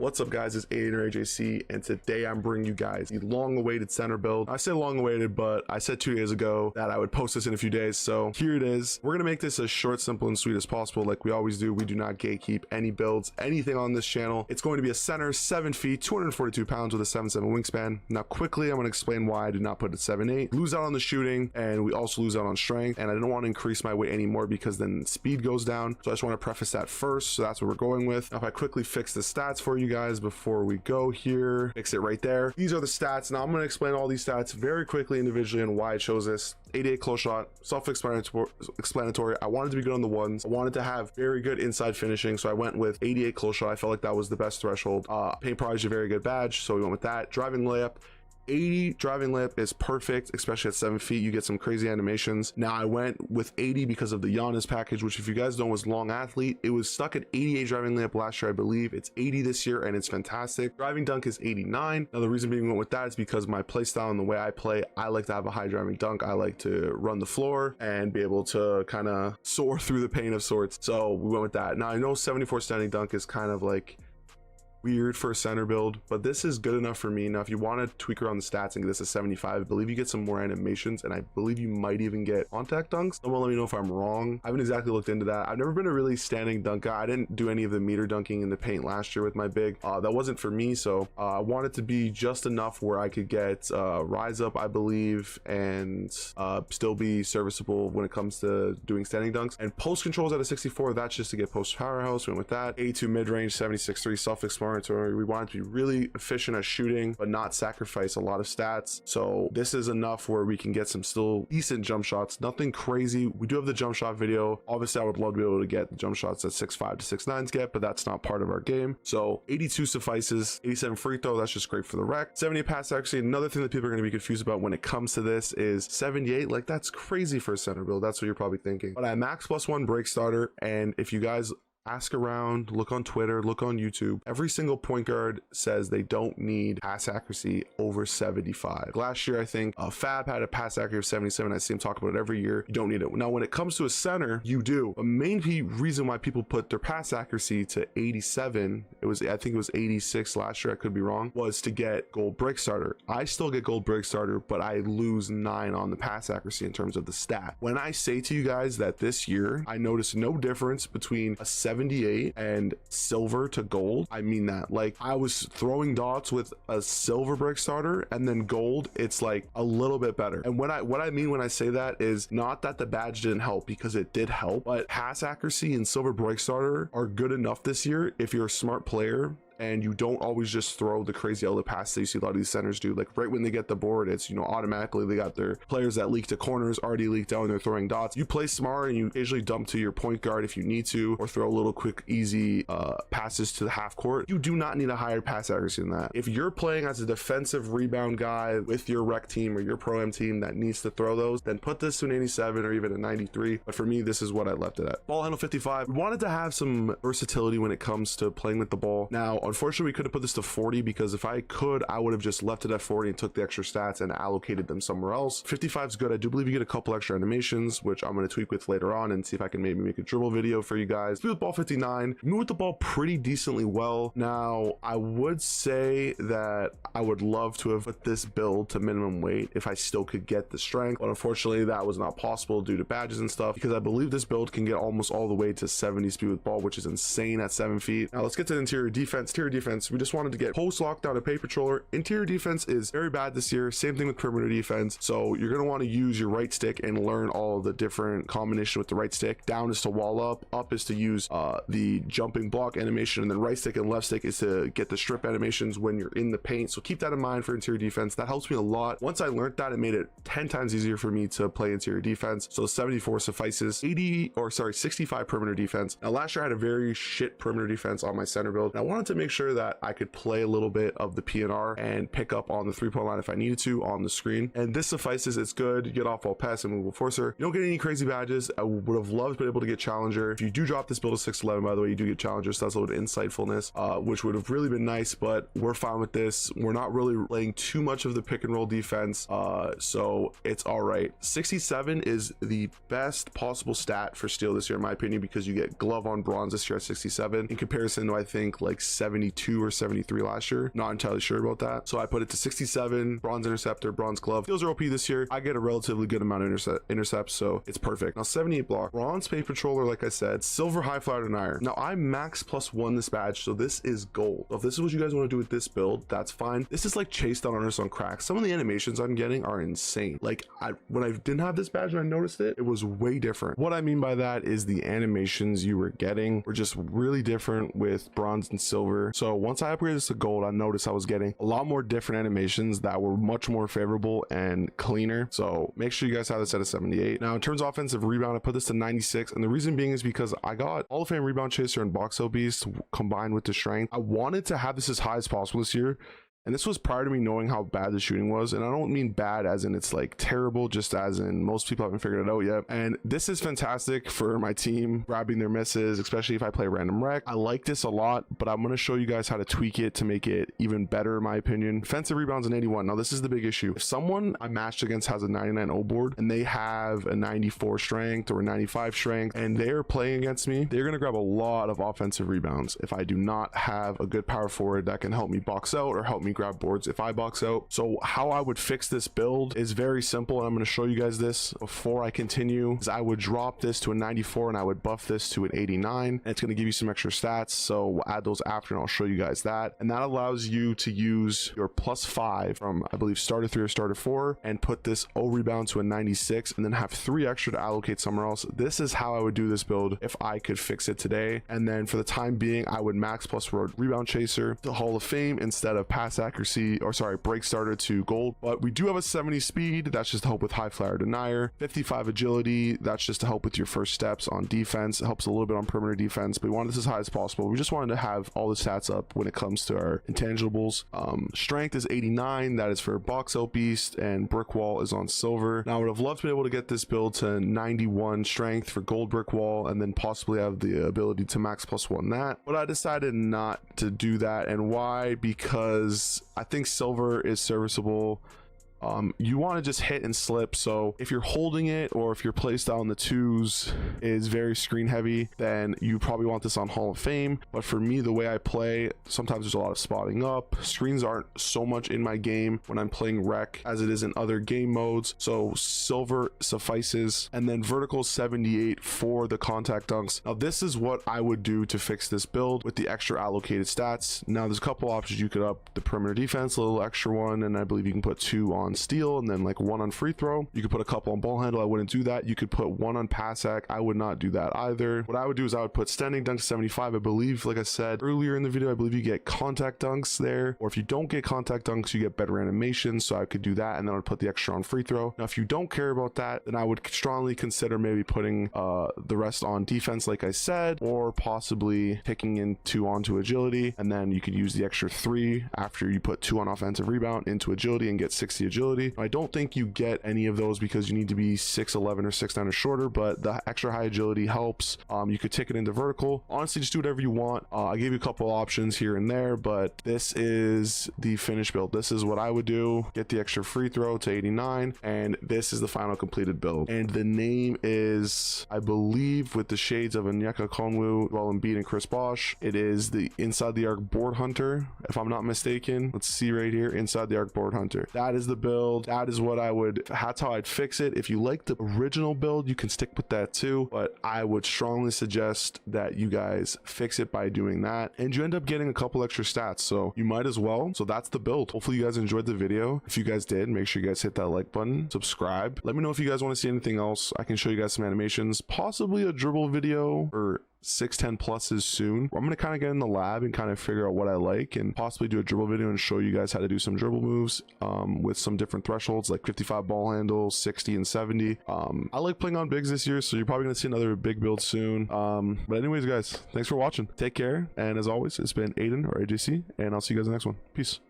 What's up guys, it's Aiden or AJC, and today I'm bringing you guys the long-awaited center build. I say long-awaited, but I said 2 days ago that I would post this in a few days, so here it is. We're gonna make this as short, simple, and sweet as possible like we always do. We do not gatekeep any builds, anything on this channel. It's going to be a center, 7 feet, 242 pounds with a 7'7" wingspan. Now quickly, I'm gonna explain why I did not put it 7'8". Lose out on the shooting, and we also lose out on strength, and I didn't want to increase my weight anymore because then speed goes down, so I just want to preface that first. So that's what we're going with. Now if I quickly fix the stats for you guys before we go here, fix it right there. These are the stats. Now I'm going to explain all these stats very quickly individually and why I chose this. 88 close shot, self-explanatory. I wanted to be good on the ones. I wanted to have very good inside finishing, so I went with 88 close shot. I felt like that was the best threshold. Paint Prodigy is a very good badge, so we went with that. Driving layup, 80 driving layup is perfect, especially at 7 feet. You get some crazy animations. Now I went with 80 because of the Giannis package, which if you guys know was long athlete. It was stuck at 88 driving layup last year, I believe. It's 80 this year and it's fantastic. Driving dunk is 89. Now the reason being we went with that is because my play style and the way I play, I like to have a high driving dunk. I like to run the floor and be able to kind of soar through the paint of sorts. So we went with that. Now I know 74 standing dunk is kind of like weird for a center build, but this is good enough for me. Now if you want to tweak around the stats and get this to 75, I believe you get some more animations, and I believe you might even get contact dunks. Someone let me know if I'm wrong. I haven't exactly looked into that. I've never been a really standing dunk guy. I didn't do any of the meter dunking in the paint last year with my big. That wasn't for me, so I want it to be just enough where I could get rise up, I believe, and still be serviceable when it comes to doing standing dunks. And post controls at a 64, that's just to get post powerhouse. We went with that. 82 mid-range, 76.3 self-explanatory. We want it to be really efficient at shooting but not sacrifice a lot of stats, so this is enough where we can get some still decent jump shots. Nothing crazy. We do have the jump shot video. Obviously I would love to be able to get the jump shots that 6'5" to 6'9" get, but that's not part of our game. So 82 suffices. 87 free throw, that's just great for the rec. 78 pass accuracy. Another thing that people are going to be confused about when it comes to this is 78. Like, that's crazy for a center build. That's what you're probably thinking, but I max +1 break starter, and if you guys ask around, look on Twitter, look on YouTube, every single point guard says they don't need pass accuracy over 75. Last year, I think Fab had a pass accuracy of 77. I see him talk about it every year. You don't need it. Now, when it comes to a center, you do. The main reason why people put their pass accuracy to 87, I think it was 86 last year, I could be wrong, was to get gold break starter. I still get gold break starter, but I lose 9 on the pass accuracy in terms of the stat. When I say to you guys that this year, I noticed no difference between a 78 and silver to gold, I mean that. Like, I was throwing dots with a silver break starter, and then gold, it's like a little bit better. And what I mean when I say that is not that the badge didn't help, because it did help, but pass accuracy and silver break starter are good enough this year if you're a smart player and you don't always just throw the crazy other passes that you see a lot of these centers do. Like, right when they get the board, it's, you know, automatically they got their players that leak to corners already leaked out and they're throwing dots. You play smart and you occasionally dump to your point guard if you need to, or throw a little quick easy passes to the half court. You do not need a higher pass accuracy than that. If you're playing as a defensive rebound guy with your rec team or your pro-am team that needs to throw those, then put this to an 87 or even a 93. But for me, this is what I left it at. Ball handle 55. We wanted to have some versatility when it comes to playing with the ball. Now, unfortunately, we could have put this to 40, because if I could, I would have just left it at 40 and took the extra stats and allocated them somewhere else. 55 is good. I do believe you get a couple extra animations, which I'm going to tweak with later on and see if I can maybe make a dribble video for you guys. Speed with ball 59. Move with the ball pretty decently well. Now, I would say that I would love to have put this build to minimum weight if I still could get the strength, but unfortunately that was not possible due to badges and stuff, because I believe this build can get almost all the way to 70 speed with ball, which is insane at 7 feet. Now let's get to the interior defense. Interior defense, we just wanted to get post lockdown a paint patroller. Interior defense is very bad this year. Same thing with perimeter defense. So you're going to want to use your right stick and learn all the different combination with the right stick. Down is to wall up is to use the jumping block animation, and then right stick and left stick is to get the strip animations when you're in the paint. So keep that in mind for interior defense. That helps me a lot. Once I learned that, it made it 10 times easier for me to play interior defense. So 74 suffices. 65 perimeter defense. Now last year I had a very shit perimeter defense on my center build, and I wanted to make sure that I could play a little bit of the PNR and pick up on the 3-point line if I needed to on the screen, and this suffices. It's good. You get off ball pass and movable forcer. You don't get any crazy badges. I would have loved to be able to get challenger. If you do drop this build to 6'11", by the way, you do get challenger, so that's a little insightfulness, which would have really been nice, but we're fine with this. We're not really playing too much of the pick and roll defense, so it's all right. 67 is the best possible stat for steal this year in my opinion, because you get glove on bronze this year at 67 in comparison to I think like 70 72 or 73 last year. Not entirely sure about that. So I put it to 67, bronze interceptor, bronze glove. Skills are OP this year. I get a relatively good amount of intercepts, so it's perfect. Now 78 block, bronze paint patroller, like I said, silver high flyer denier. Now I max +1 this badge, so this is gold. So if this is what you guys want to do with this build, that's fine. This is like chase down on crack. Some of the animations I'm getting are insane. Like when I didn't have this badge and I noticed it, it was way different. What I mean by that is the animations you were getting were just really different with bronze and silver. So once I upgraded this to gold, I noticed I was getting a lot more different animations that were much more favorable and cleaner. So make sure you guys have this at a 78. Now in terms of offensive rebound, I put this to 96, and the reason being is because I got Hall of Fame rebound chaser and box out beast combined with the strength. I wanted to have this as high as possible this year, and this was prior to me knowing how bad the shooting was. And I don't mean bad as in it's like terrible, just as in most people haven't figured it out yet. And this is fantastic for my team, grabbing their misses, especially if I play random rec. I like this a lot, but I'm going to show you guys how to tweak it to make it even better, in my opinion. Defensive rebounds an 81. Now this is the big issue. If someone I matched against has a 99 O board and they have a 94 strength or a 95 strength and they're playing against me, they're going to grab a lot of offensive rebounds if I do not have a good power forward that can help me box out or help me grab boards if I box out. So how I would fix this build is very simple, and I'm going to show you guys this before I continue. Is I would drop this to a 94 and I would buff this to an 89, and it's going to give you some extra stats. So we'll add those after and I'll show you guys that. And that allows you to use your +5 from, I believe, starter 3 or starter 4 and put this O rebound to a 96 and then have 3 extra to allocate somewhere else. This is how I would do this build if I could fix it today. And then for the time being, I would max plus rebound chaser to Hall of Fame instead of pass accuracy, or sorry, break starter to gold. But we do have a 70 speed, that's just to help with high flyer denier. 55 agility, that's just to help with your first steps on defense. It helps a little bit on perimeter defense, but we want this as high as possible. We just wanted to have all the stats up when it comes to our intangibles. Strength is 89, that is for box out beast, and brick wall is on silver. Now I would have loved to be able to get this build to 91 strength for gold brick wall and then possibly have the ability to max +1 that, but I decided not to do that. And why? Because I think silver is serviceable. You want to just hit and slip. So if you're holding it or if your playstyle in the 2s is very screen heavy, then you probably want this on Hall of Fame. But for me, the way I play, sometimes there's a lot of spotting up. Screens aren't so much in my game when I'm playing rec as it is in other game modes, so silver suffices. And then vertical 78 for the contact dunks. Now this is what I would do to fix this build with the extra allocated stats. Now there's a couple options. You could up the perimeter defense, a little extra one, and I believe you can put 2 on steal and then like 1 on free throw. You could put a couple on ball handle. I wouldn't do that. You could put 1 on pass act. I would not do that either. What I would do is I would put standing dunks 75. I believe, like I said earlier in the video, I believe you get contact dunks there, or if you don't get contact dunks, you get better animation. So I could do that, and then I would put the extra on free throw. Now if you don't care about that, then I would strongly consider maybe putting the rest on defense, like I said, or possibly picking in 2 onto agility, and then you could use the extra 3 after you put 2 on offensive rebound into agility and get 60 agility. I don't think you get any of those because you need to be 6'11 or 6'9 or shorter, but the extra high agility helps. You could tick it into vertical. Honestly, just do whatever you want. I gave you a couple options here and there, but this is the finished build. This is what I would do. Get the extra free throw to 89, and this is the final completed build. And the name is, I believe, with the shades of Onyeka Okongwu, Joel Embiid, and Chris Bosh, it is the Inside the Arc Board Hunter, if I'm not mistaken. Let's see right here, Inside the Arc Board Hunter. That is the build. That is what I would, that's how I'd fix it. If you like the original build, you can stick with that too, but I would strongly suggest that you guys fix it by doing that, and you end up getting a couple extra stats, so you might as well. So that's the build. Hopefully you guys enjoyed the video. If you guys did, make sure you guys hit that like button, subscribe. Let me know if you guys want to see anything else. I can show you guys some animations, possibly a dribble video or 610 pluses soon. I'm going to kind of get in the lab and kind of figure out what I like, and possibly do a dribble video and show you guys how to do some dribble moves with some different thresholds, like 55 ball handle, 60 and 70. I like playing on bigs this year, so you're probably going to see another big build soon. But anyways, guys, thanks for watching. Take care, and as always, it's been Aiden, or AJC, and I'll see you guys in the next one. Peace.